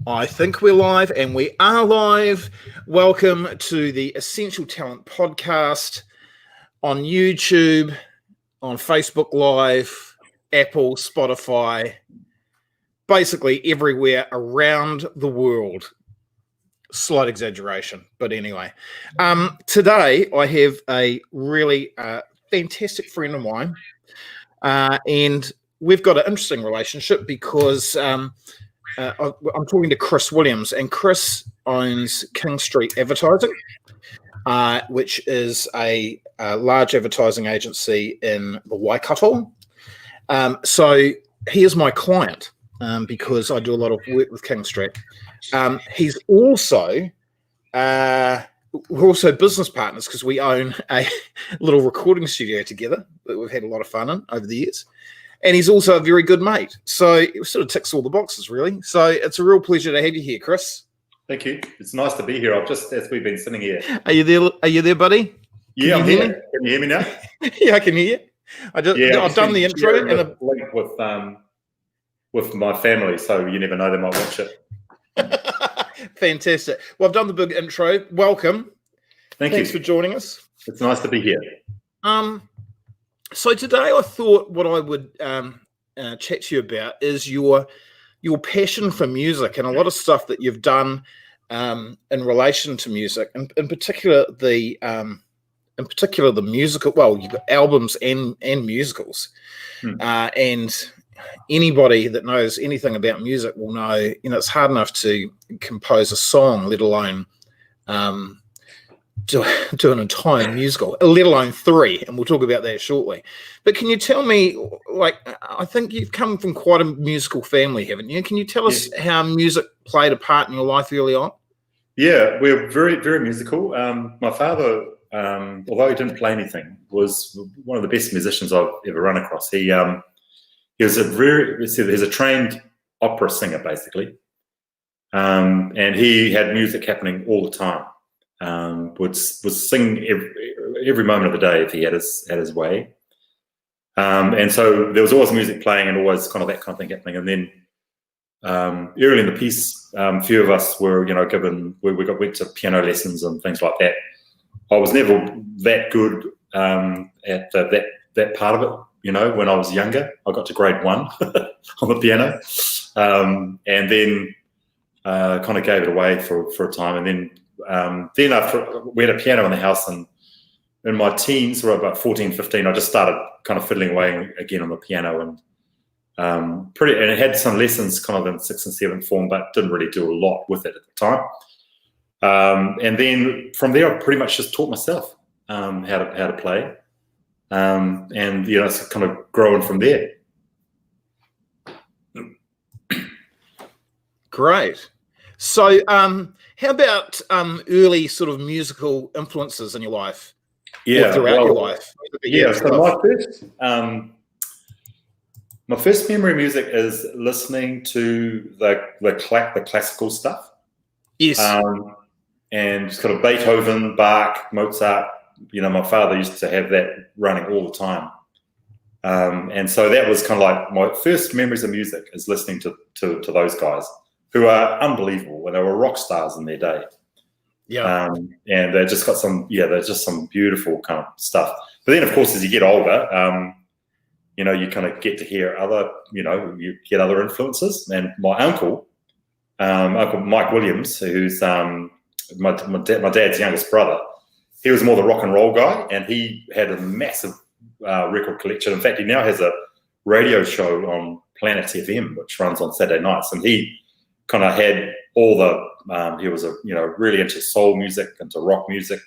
I think we're live, and we are live. Welcome to the Essential Talent Podcast on YouTube, on Facebook Live, Apple, Spotify, basically everywhere around the world. Slight exaggeration, but anyway. Today I have a really fantastic friend of mine, and we've got an interesting relationship because I'm talking to Chris Williams, and Chris owns King Street Advertising, which is a large advertising agency in the Waikato. So he is my client because I do a lot of work with King Street. He's also we're also business partners because we own a little recording studio together that we've had a lot of fun in over the years. And he's also a very good mate. So it sort of ticks all the boxes, really. So it's a real pleasure to have you here, Chris. Thank you. It's nice to be here. As we've been sitting here. Are you there, buddy? Yeah, I'm here. Can you hear me now? Yeah, I can hear you. I've done the intro and a link with my family, so you never know, they might watch it. Fantastic. Well, I've done the big intro. Welcome. Thanks for joining us. It's nice to be here. So today I thought what I would chat to you about is your passion for music and a lot of stuff that you've done in relation to music, and in particular the musical. Well, you've got albums and musicals, and anybody that knows anything about music will know, it's hard enough to compose a song, let alone do an entire musical, let alone 3, and we'll talk about that shortly. But can you tell me, I think you've come from quite a musical family, haven't you? Can you tell us how music played a part in your life early on? Yeah, we're very, very musical. My father, although he didn't play anything, was one of the best musicians I've ever run across. He was he's a trained opera singer, basically, and he had music happening all the time. Would sing every moment of the day if he had his way, and so there was always music playing and always kind of that kind of thing happening. And then early in the piece, a few of us were given went to piano lessons and things like that. I was never that good at that part of it. When I was younger, I got to grade 1 on the piano, and then kind of gave it away for a time, and then after we had a piano in the house, and in my teens, were about 14, 15, I just started kind of fiddling away again on the piano, and it had some lessons kind of in 6th and 7th form, but didn't really do a lot with it at the time. And then from there, I pretty much just taught myself how to play, and it's kind of growing from there. Great. So, how about early sort of musical influences in your life? Yeah, throughout your life. Yeah. So my first memory of music is listening to the classical stuff. Yes. And just kind of Beethoven, Bach, Mozart. My father used to have that running all the time. And so that was kind of like my first memories of music, is listening to those guys, who are unbelievable, and they were rock stars in their day. Yeah. And they just got there's just some beautiful kind of stuff. But then, of course, as you get older, you kind of get to hear other, you get other influences. And my Uncle Mike Williams, who's my dad's youngest brother, he was more the rock and roll guy, and he had a massive record collection. In fact, he now has a radio show on Planet FM, which runs on Saturday nights, and he kind of had all he was really into soul music, into rock music,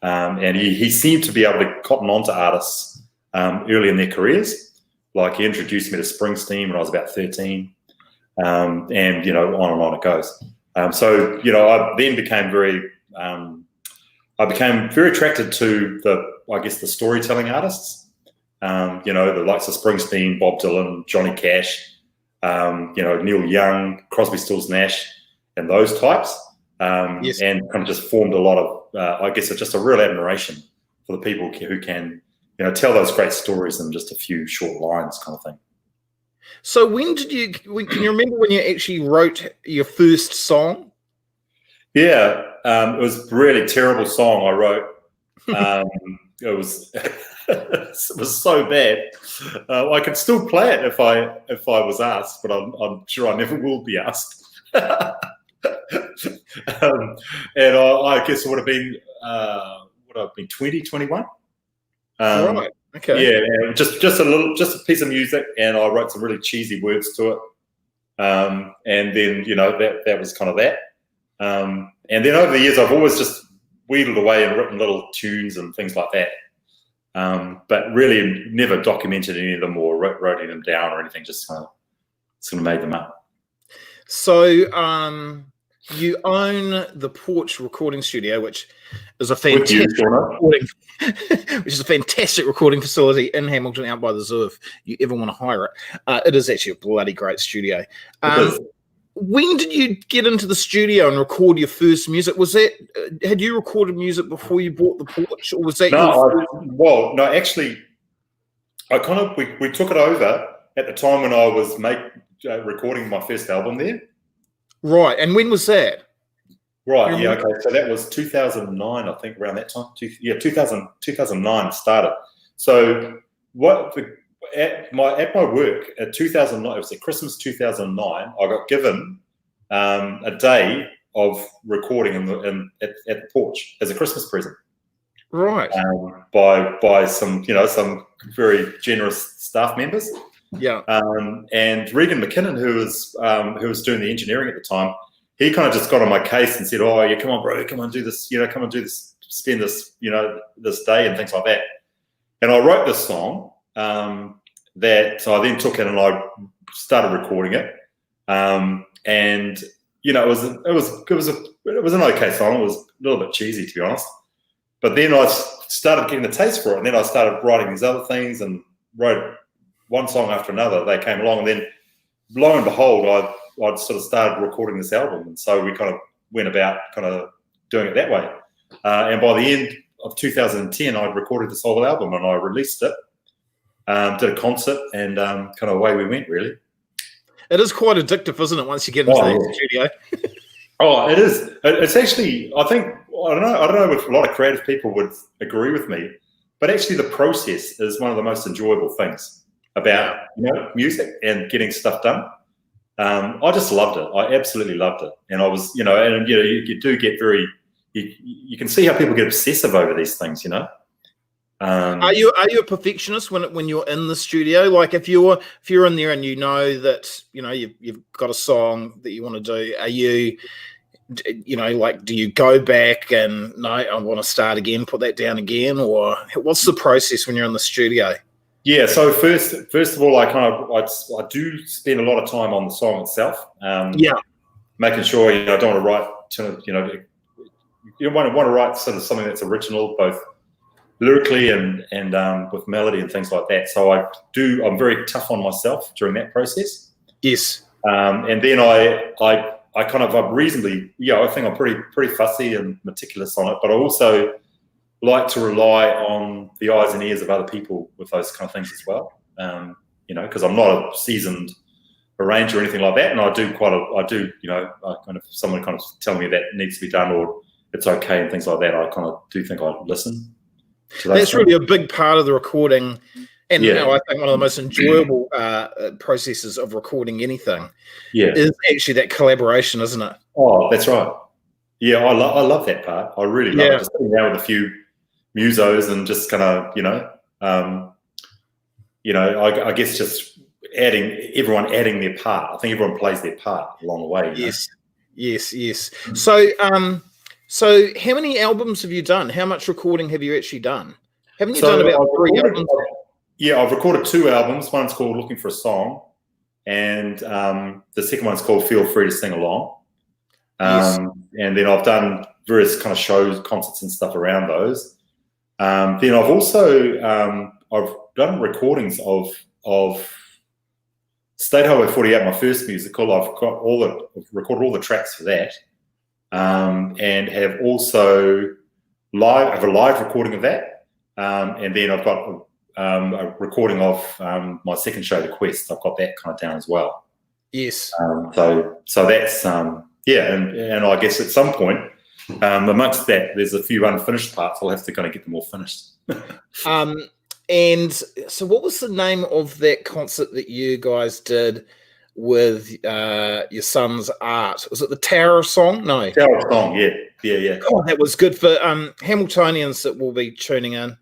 and he seemed to be able to cotton on to artists early in their careers. Like, he introduced me to Springsteen when I was about 13, and on and on it goes. So I then became very attracted to the storytelling artists, the likes of Springsteen, Bob Dylan, Johnny Cash, Neil Young, Crosby, Stills, Nash, and those types, Yes. and kind of just formed a lot of, just a real admiration for the people who can, tell those great stories in just a few short lines, kind of thing. So can you remember when you actually wrote your first song? Yeah, it was a really terrible song I wrote. It was it was so bad. I could still play it if I was asked, but I'm sure I never will be asked. And I guess it would have been 20, 21. Right. Okay. Yeah, and just a piece of music, and I wrote some really cheesy words to it. And then that was kind of that. And then over the years, I've always just wheedled away and written little tunes and things like that. But really never documented any of them or wrote them down or anything. Just kind of made them up. So you own the Porch Recording Studio, which is a fantastic recording facility in Hamilton, out by the zoo. If you ever want to hire it, it is actually a bloody great studio. When did you get into the studio and record your first music? Was that had you recorded music before you bought the Porch, or was that? No, actually, we took it over at the time when I was recording my first album there. Right, and when was that? Right, yeah, okay. So that was 2009, I think, around that time. 2009 started. So at my work at 2009, it was at Christmas 2009. I got given a day of recording at the Porch as a Christmas present. Right. By some very generous staff members. Yeah. And Regan McKinnon, who was doing the engineering at the time, he kind of just got on my case and said, "Oh, yeah, come on, bro, come on, do this. Come and do this. Spend this, this day and things like that." And I wrote this song so I then took it and I started recording it. And it was an okay song. It was a little bit cheesy, to be honest. But then I started getting the taste for it, and then I started writing these other things and wrote one song after another. They came along, and then lo and behold, I'd sort of started recording this album, and so we kind of went about kind of doing it that way. And by the end of 2010, I'd recorded this whole album, and I released it, did a concert, and kind of away we went, really. It is quite addictive, isn't it, once you get into the studio? Oh, it is. It's actually, I don't know if a lot of creative people would agree with me, but actually the process is one of the most enjoyable things about music and getting stuff done. I just loved it. I absolutely loved it. And I was, you do get very, you can see how people get obsessive over these things, Are you a perfectionist when you're in the studio? Like if you're in there and that you've got a song that you want to do, are you do you go back and no, I want to start again, put that down again, or what's the process when you're in the studio? Yeah, so first of all, I do spend a lot of time on the song itself. Making sure I don't want to write you want to write sort of something that's original, both lyrically and with melody and things like that. So I'm very tough on myself during that process. Yes. And then I'm reasonably, I think I'm pretty fussy and meticulous on it, but I also like to rely on the eyes and ears of other people with those kind of things as well. Because I'm not a seasoned arranger or anything like that, and I do someone kind of telling me that needs to be done or it's okay and things like that, I kind of do think I listen. That's really a big part of the recording, and I think one of the most enjoyable processes of recording anything is actually that collaboration, isn't it? Oh, that's right. Yeah, I love that part. I really love it. Just sitting down with a few musos and just kind of, I guess just everyone adding their part. I think everyone plays their part along the way. Yes. So how many albums have you done? How much recording have you actually done? Haven't you done about 3 albums? Yeah, I've recorded 2 albums. One's called Looking for a Song, and the second one's called Feel Free to Sing Along. And then I've done various kind of shows, concerts and stuff around those. Then I've also I've done recordings of State Highway 48, my first musical. I've recorded all the tracks for that. And have also I have a live recording of that. And then I've got a recording of my second show, The Quest. I've got that kind of down as well. Yes. So that's and I guess at some point amongst that, there's a few unfinished parts. I'll have to kind of get them all finished. And so, what was the name of that concert that you guys did with your son's art? Was it the Tower of Song? No, Tower of Song. Yeah. Oh, that was good for Hamiltonians that will be tuning in.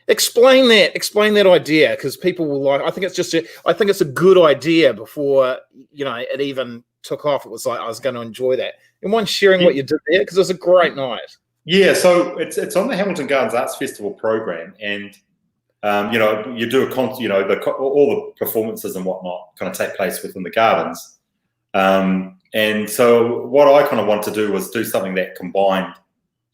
Explain that idea, because people will like. I think it's a good idea before it even took off. It was like I was going to enjoy that. You mind sharing what you did there, because it was a great night. Yeah, so it's on the Hamilton Gardens Arts Festival program, and you do a concert. All the performances and whatnot kind of take place within the gardens. And so what I kind of want to do was do something that combined,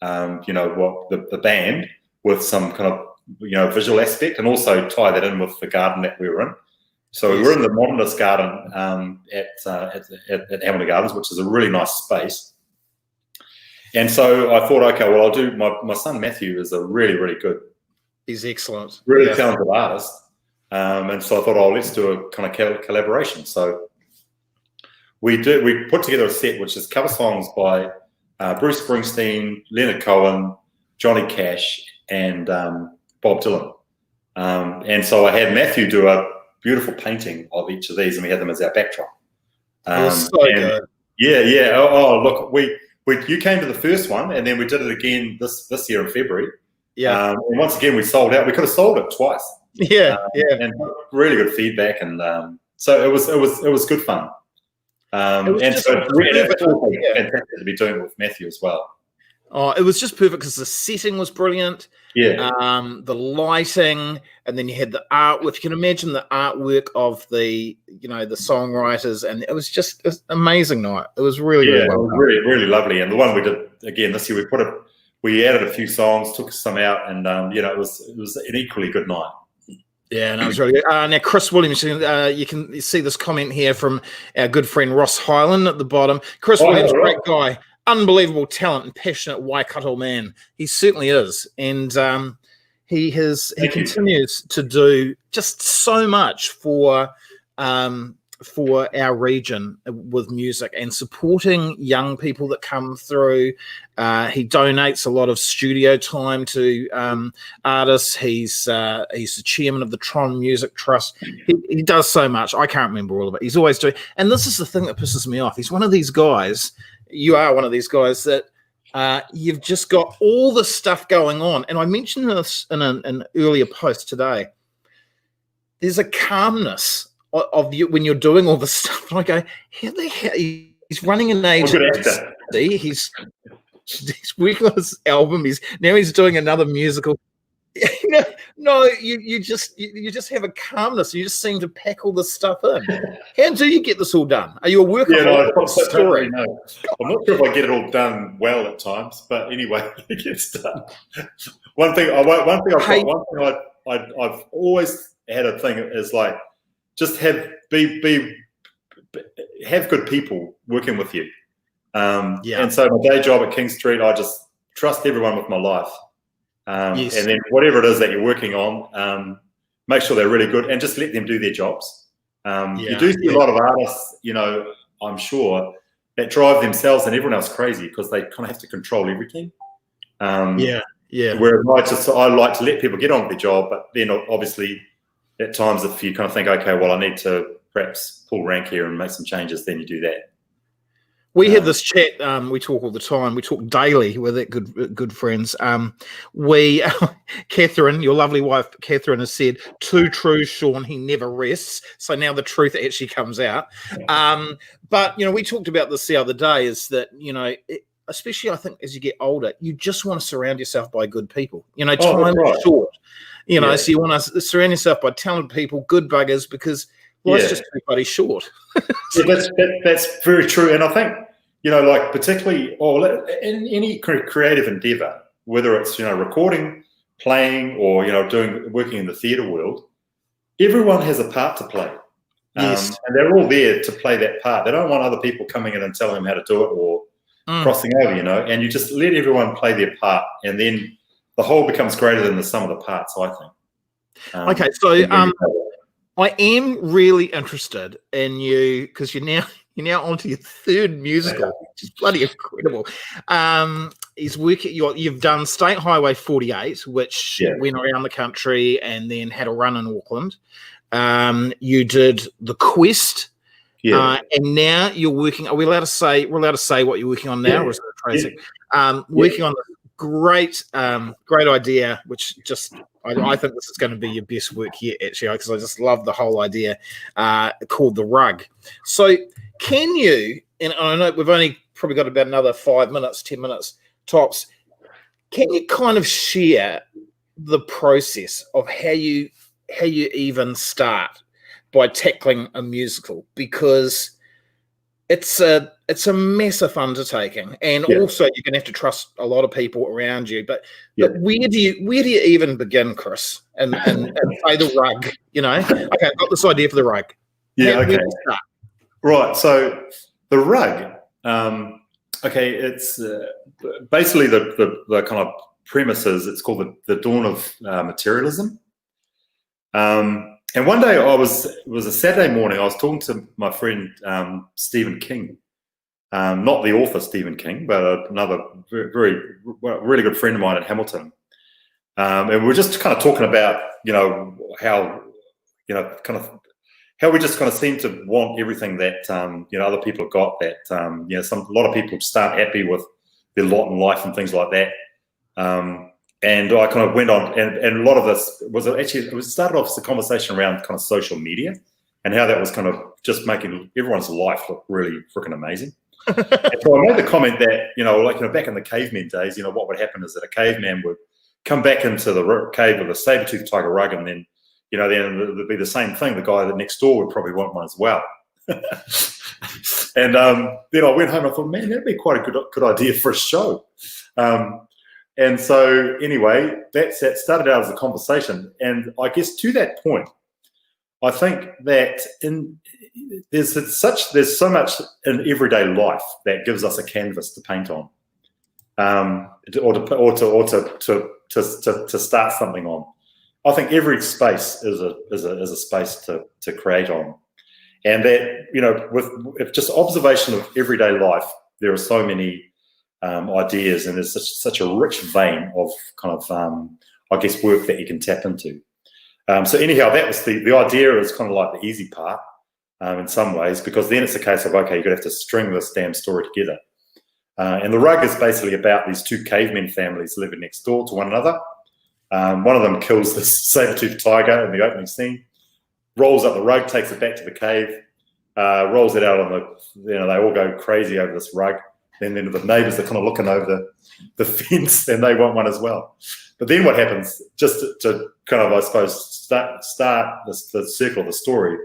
what the band with some kind of visual aspect, and also tie that in with the garden that we were in. So we were in the Modernist Garden at Hamilton Gardens, which is a really nice space. And so I thought, okay, well, I'll do my son Matthew is a really, really good. He's excellent. Really talented artist. And so I thought, let's do a kind of collaboration. So we put together a set which is cover songs by Bruce Springsteen, Leonard Cohen, Johnny Cash, and Bob Dylan. And so I had Matthew do a beautiful painting of each of these, and we had them as our backdrop. It was so good. Yeah. Oh, look, you came to the first one, and then we did it again this year in February. Yeah. And once again, we sold out. We could have sold it twice. Yeah. And really good feedback, and so it was good fun. And so it's really fantastic to be doing it with Matthew as well. Oh, it was just perfect because the setting was brilliant. Yeah. The lighting, and then you had the artwork. If you can imagine the artwork of the songwriters, and it was just an amazing night. It was really, really well done. Really, really lovely. And the one we did again this year, we added a few songs, took some out, and it was an equally good night. Yeah, no, it was really good. Now, Chris Williams, you can see this comment here from our good friend Ross Hyland at the bottom. Chris Williams, great guy. Unbelievable talent and passionate Waikato man. He certainly is, and he continues to do just so much for our region with music and supporting young people that come through. He donates a lot of studio time to artists. He's the chairman of the Tron Music Trust. He does so much. I can't remember all of it. He's always doing, and this is the thing that pisses me off. He's one of these guys. You are one of these guys that you've just got all this stuff going on. And I mentioned this in an earlier post today. There's a calmness of you when you're doing all this stuff. And I go, how the hell? He's running an agency. He's working on his album. He's doing another musical. No, you just have a calmness. You just seem to pack all this stuff in. How do you get this all done? Are you a workaholic? Story? No. I'm not sure if I get it all done well at times, but anyway, it gets done. One thing I've always had a thing is like just have good people working with you. And so my day job at King Street, I just trust everyone with my life. And then whatever it is that you're working on, make sure they're really good and just let them do their jobs. You do see a lot of artists, I'm sure, that drive themselves and everyone else crazy because they kind of have to control everything. Whereas I like to let people get on with their job, but then obviously at times if you kind of think, okay, well, I need to perhaps pull rank here and make some changes, then you do that. We had this chat. We talk all the time. We talk daily. We're that good friends. Catherine, your lovely wife, Catherine, has said, "Too true, Sean. He never rests." So now the truth actually comes out. But we talked about this the other day. Is that especially I think as you get older, you just want to surround yourself by good people. Time is short. So you want to surround yourself by talented people, good buggers, because life's just too bloody short. That's very true. And I think, like particularly in any creative endeavor, whether it's, recording, playing, or, working in the theatre world, everyone has a part to play. And they're all there to play that part. They don't want other people coming in and telling them how to do it or crossing over, and you just let everyone play their part, and then the whole becomes greater than the sum of the parts, I think. Okay, so I am really interested in you because you're now onto your third musical, which is bloody incredible. He's working. You've done State Highway 48, which went around the country and then had a run in Auckland. You did The Quest, and now you're working. Are we allowed to say? We're allowed to say what you're working on now, or is it crazy? Working on the great idea, which just. I think this is going to be your best work yet, actually, because I just love the whole idea called The Rug. So can you, and I know we've only probably got about another 5 minutes, 10 minutes tops, can you kind of share the process of how you even start by tackling a musical? Because it's a massive undertaking, and also you're going to have to trust a lot of people around you. But where do you even begin, Chris? And say The Rug, Okay, I've got this idea for The Rug. Yeah, okay. Right. So The Rug. Okay, it's basically the kind of premises. It's called the dawn of materialism. And one day it was a Saturday morning. I was talking to my friend Stephen King, not the author Stephen King, but another really good friend of mine in Hamilton. And we were just kind of talking about how we just kind of seem to want everything that other people have got. That a lot of people start happy with their lot in life and things like that. And I kind of went on, and a lot of this was actually, it started off as a conversation around kind of social media and how that was kind of just making everyone's life look really freaking amazing. And so I made the comment that, back in the caveman days, what would happen is that a caveman would come back into the cave with a saber-toothed tiger rug, and then, then it'd be the same thing. The guy that next door would probably want one as well. And then I went home and I thought, man, that'd be quite a good idea for a show. And so anyway, that started out as a conversation. And I guess to that point, I think that there's so much in everyday life that gives us a canvas to paint on, or to start something on. I think every space is a space to create on. And that, with just observation of everyday life, there are so many ideas, and there's such a rich vein of kind of I guess work that you can tap into. So anyhow, that was the idea is kind of like the easy part in some ways, because then it's a case of, okay, you're gonna have to string this damn story together. And The Rug is basically about these two cavemen families living next door to one another. One of them kills this saber-toothed tiger in the opening scene, rolls up the rug, takes it back to the cave, rolls it out on they all go crazy over this rug. And then the neighbours are kind of looking over the fence, and they want one as well. But then what happens, just to kind of, I suppose, start the circle of the story,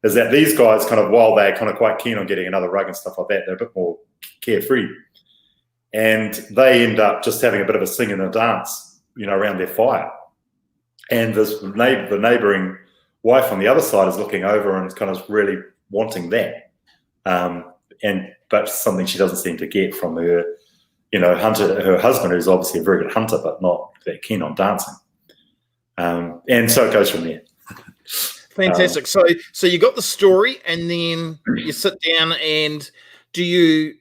is that these guys kind of, while they're kind of quite keen on getting another rug and stuff like that, they're a bit more carefree. And they end up just having a bit of a sing and a dance, around their fire. And the neighbouring wife on the other side is looking over and is kind of really wanting that. But something she doesn't seem to get from her, her husband, who's obviously a very good hunter, but not that keen on dancing. And so it goes from there. Fantastic. So you got the story, and then you sit down, and do you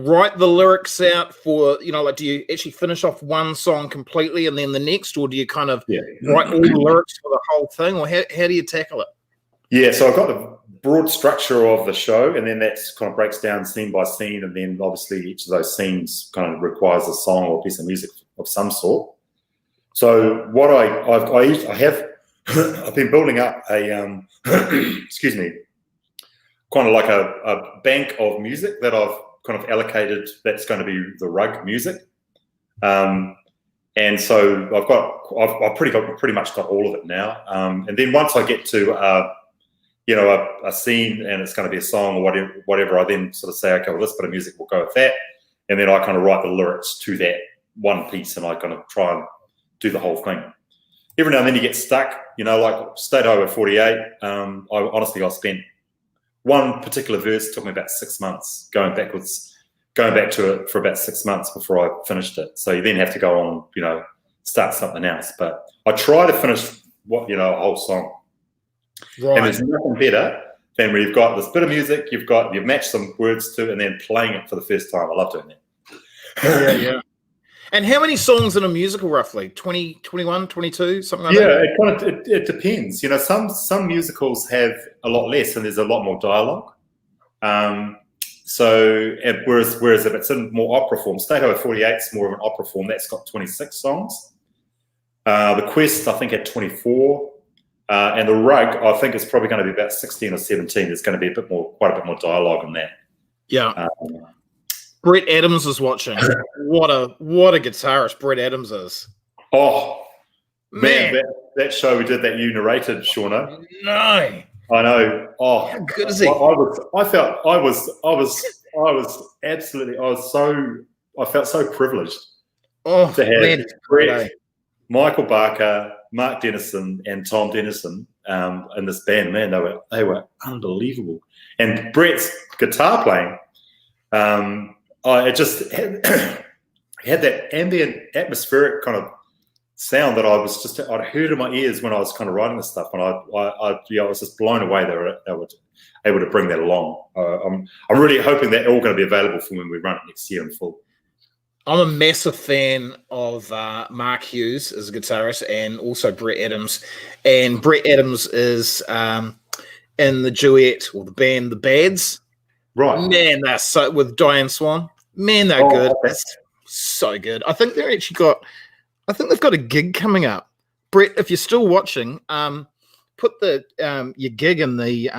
write the lyrics out for, do you actually finish off one song completely and then the next, or do you kind of write all the lyrics for the whole thing, or how do you tackle it? Yeah, so I've got the broad structure of the show, and then that kind of breaks down scene by scene, and then obviously each of those scenes kind of requires a song or a piece of music of some sort. So what I have I've been building up a excuse me, kind of like a bank of music that I've kind of allocated that's going to be the Rug music. And so I've pretty much got all of it now. And then once I get to a scene and it's going to be a song or whatever, I then sort of say, okay, well, this bit of music will go with that. And then I kind of write the lyrics to that one piece, and I kind of try and do the whole thing. Every now and then you get stuck, like State Highway 48. I spent one particular verse, took me about 6 months going back to it for about 6 months before I finished it. So you then have to go on, start something else. But I try to finish a whole song. Right. And there's nothing better than when you've got this bit of music, you've matched some words to, and then playing it for the first time. I love doing that. Yeah. And how many songs in a musical, roughly? 20, 21, 22, something like that? Yeah, it depends. Some musicals have a lot less, and there's a lot more dialogue. Whereas if it's in more opera form, State Highway 48 is more of an opera form. That's got 26 songs. The Quest, I think, had 24. And the Reich, I think, is probably going to be about 16 or 17. There's going to be quite a bit more dialogue in that. Yeah. Brett Adams is watching. What a guitarist Brett Adams is. Oh man, that show we did that you narrated, Shauno. No, I know. Oh, how good is he? I felt so privileged to have Brett, Michael Barker, Mark Dennison, and Tom Dennison in this band. Man, they were unbelievable. And Brett's guitar playing, it just had that ambient, atmospheric kind of sound that I'd heard in my ears when I was kind of writing this stuff, and I was just blown away they were able to bring that along. I'm really hoping they're all going to be available for when we run it next year in full. I'm a massive fan of Mark Hughes as a guitarist, and also Brett Adams. And Brett Adams is in the duet or the band The Bads. Right. Man, they're so with Diane Swan. Man, they're good. That's so good. I think they've got a gig coming up. Brett, if you're still watching, put your gig in the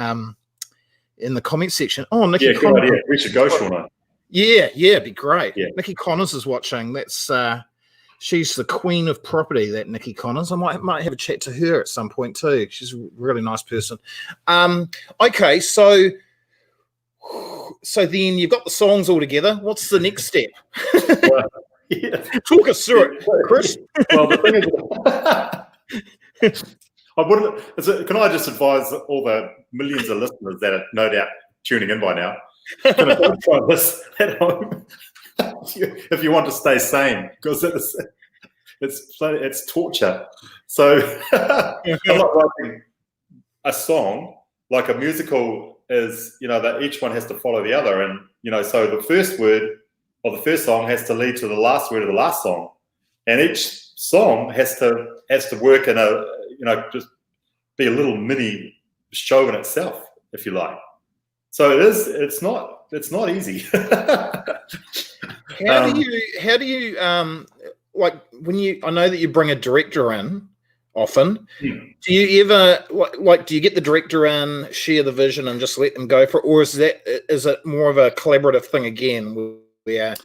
comment section. Oh, Nikki. Yeah, good idea. We should go, Shauna. Yeah, it'd be great. Yeah. Nikki Connors is watching. That's she's the queen of property, that Nikki Connors. I might have a chat to her at some point too. She's a really nice person. Okay, so then you've got the songs all together. What's the next step? Talk us through it, Chris. Well, the thing is, can I just advise all the millions of listeners that are no doubt tuning in by now, don't try this at home if you want to stay sane, because it's torture. So I'm not writing a song like a musical is, that each one has to follow the other, and so the first word of the first song has to lead to the last word of the last song, and each song has to work in just be a little mini show in itself, if you like. So it's not easy. How do you like when I know that you bring a director in often. Do you ever do you get the director in, share the vision, and just let them go for it, or is it more of a collaborative thing again? Yeah,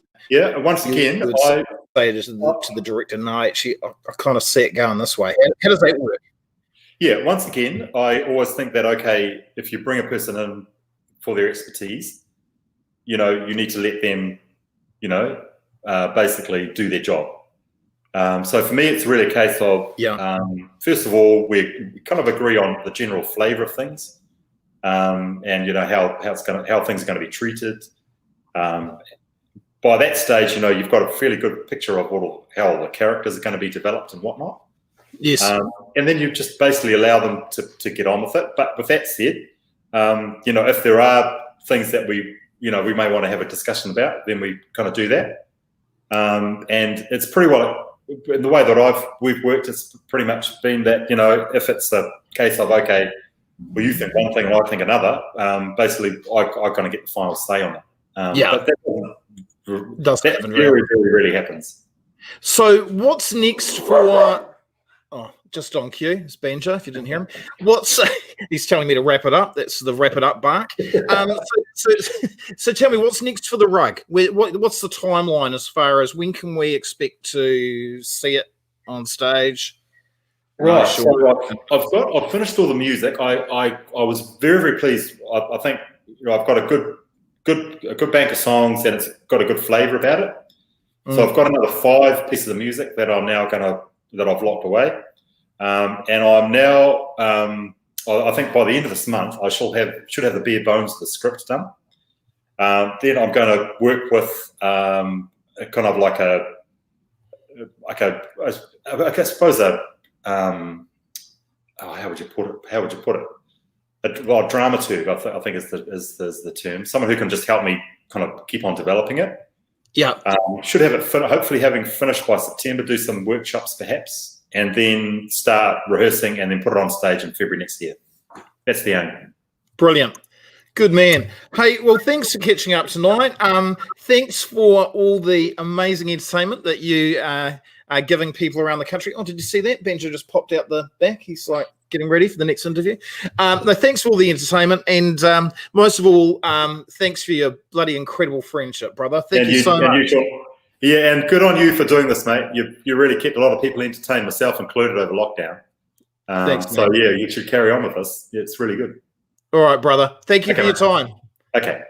once again, I say to the director, no, actually, I kind of see it going this way. How does that work? Yeah, once again, I always think that, okay, if you bring a person in for their expertise, you need to let them, basically do their job. So for me, it's really a case of, first of all, we kind of agree on the general flavour of things, and how things are going to be treated. By that stage, you've got a fairly good picture of how the characters are going to be developed and whatnot. Yes. And then you just basically allow them to get on with it. But with that said, if there are things that we may want to have a discussion about, then we kind of do that. And it's pretty well, in the way that we've worked, it's pretty much been that, if it's a case of, okay, well, you think one thing and I think another, basically I kind of get the final say on it. But that very, very rarely happens. So what's next for... Oh, just on cue, it's Banjo, if you didn't hear him. He's telling me to wrap it up. That's the wrap it up bark. So tell me, what's next for the Reich? What's the timeline as far as when can we expect to see it on stage? Right. So I've finished all the music. I was very, very pleased. I think I've got a good bank of songs, and it's got a good flavour about it. So I've got another 5 pieces of music that I'm now that I've locked away, and I'm now. I think by the end of this month, I should have the bare bones of the script done. Then I'm going to work with kind of like I suppose how would you put it? A dramaturg, I think is the term. Someone who can just help me kind of keep on developing it. Yeah. Should have it hopefully having finished by September. Do some workshops perhaps, and then start rehearsing, and then put it on stage in February next year. That's the aim. Brilliant. Good man. Hey, well, thanks for catching up tonight. Thanks for all the amazing entertainment that you are giving people around the country. Oh, did you see that? Benja just popped out the back. He's like getting ready for the next interview. No, thanks for all the entertainment. And most of all, thanks for your bloody incredible friendship, brother. Thank you so much. Yeah, and good on you for doing this, mate. You really kept a lot of people entertained, myself included, over lockdown. Thanks, so, yeah, you should carry on with this. It's really good. All right, brother. Thank you for your time. Okay.